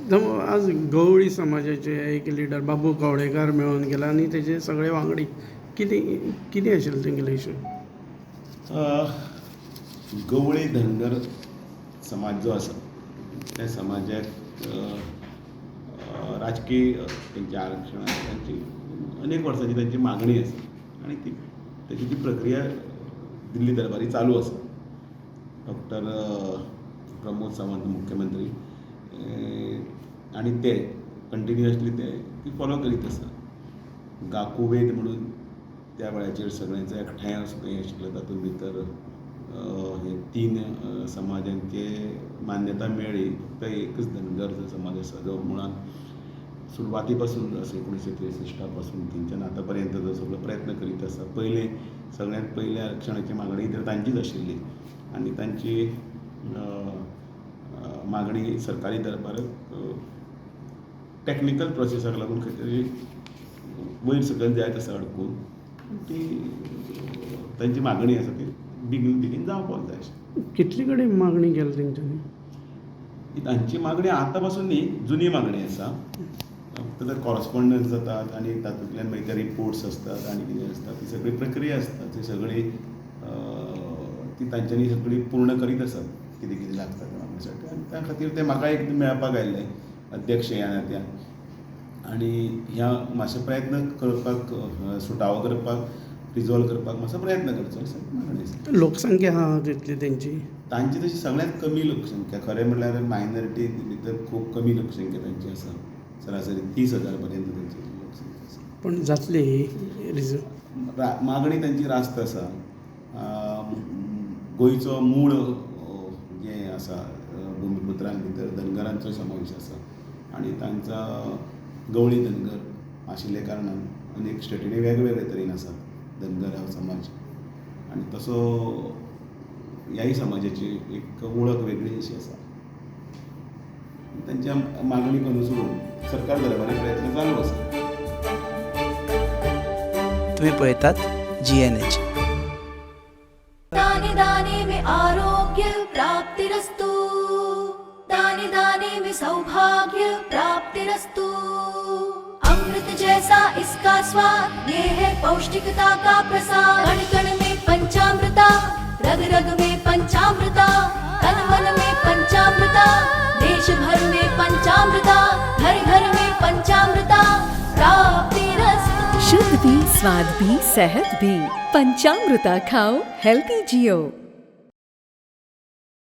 आज गवळी समाजाचे एक लिडर बाबू कवळेकार मेळून गेला आनी तेजे सगळे वांगडी कितें आशिल्लें तेंगेलो इशू? गवळी धनगर समाज जो आसा त्या समाजाक राजकीय तेंच्या आरक्षणाची तांची अनेक वर्सांची तांची मागणी आसा आनी तेजी ती प्रक्रिया दिल्ली दरबारी चालू आसा. डॉक्टर प्रमोद सावंत मुख्यमंत्री आनी ते कंटिन्युअसली ती फॉलो करीत आसा. गाकुवेद म्हणून त्या वेळाचेर सगळ्यांचो एकठांय आशिल्लो तातूंत भितर हे 3 समाजांचे मान्यता मेळ्ळी. फक्त एकच धनगर समाज आसा जो मुळान सुरवाती पासून 1963 पासून थंयच्यान आतां पर्यंत जो सगळो प्रयत्न करीत आसा. सगळ्यांत पयले आरक्षणाची मागणी तर तांचीच आशिल्ली आनी तांची मागणी सरकारी दरबाराक टॅक्निकल प्रोसेसाक लागून खंय तरी वयर सकयल जायत आसा अडकून ती तांची मागणी आसा ती बेगीन जावपाक जाय. कितले कडेन मागणी केली तेंच्यांनी? तांची मागणी आतां पासून न्ही, जुनी मागणी आसा. फक्त तर कॉरस्पॉन्डन्स जातात आनी तातूंतल्यान मागीर ते रिपोर्ट्स आसतात आनी कितें आसता ती सगळी प्रक्रिया आसता ती सगळी ती तांच्यांनी सगळी पूर्ण करीत आसात कितें कितें लागता त्या मागणीसाठी. आनी त्या खातीर ते म्हाका एक मेळपाक आयिल्ले अध्यक्ष ह्या नात्यान आनी ह्या मातशे प्रयत्न करपाक सुटावो करपाक रिजॉल्व करपाक मातसो प्रयत्न करचो अशें मागणी आसा. लोकसंख्या आहा तितली तेंची? तांची तशी सगळ्यांत कमी लोकसंख्या, खरें म्हणल्यार मायनॉरिटी भितर खूब कमी लोकसंख्या तांची आसा. सरासरी 30,000 पर्यंत तांची लोकसंख्या आसा. पण जातली ही मागणी तांची रास्त आसा. गोंयचो मूळ जें आसा भुमिपुत्रां भितर धनगरांचो समावेश आसा आनी तांचा गवळी धनगर आशिल्ले कारणान अनेक स्टेटींनी वेगवेगळे तरेन आसा धनगर हो समाज आनी तसो ह्याय समाजाची एक वळख वेगळी अशी आसा. तांच्या मागणीक अनुसरून सरकार दरबारी प्रयत्न चालू आसा. तुम्ही पळयतात GNH. दाने दाने में आरोग्य प्राप्तिरस्तु, दाने दाने में सौभाग्य प्राप्तिरस्तु. अमृत जैसा इसका स्वाद, ये है पौष्टिकता का प्रसाद. कण कण में पंचामृता, रग रग में पंचामृता, तन मन में पंचामृता, देश भर में पंचामृता, घर घर में पंचामृता प्राप्तिरस्तु. शुद्ध भी, स्वाद भी, सेहत भी. पंचामृता खाओ, हेल्थी जियो.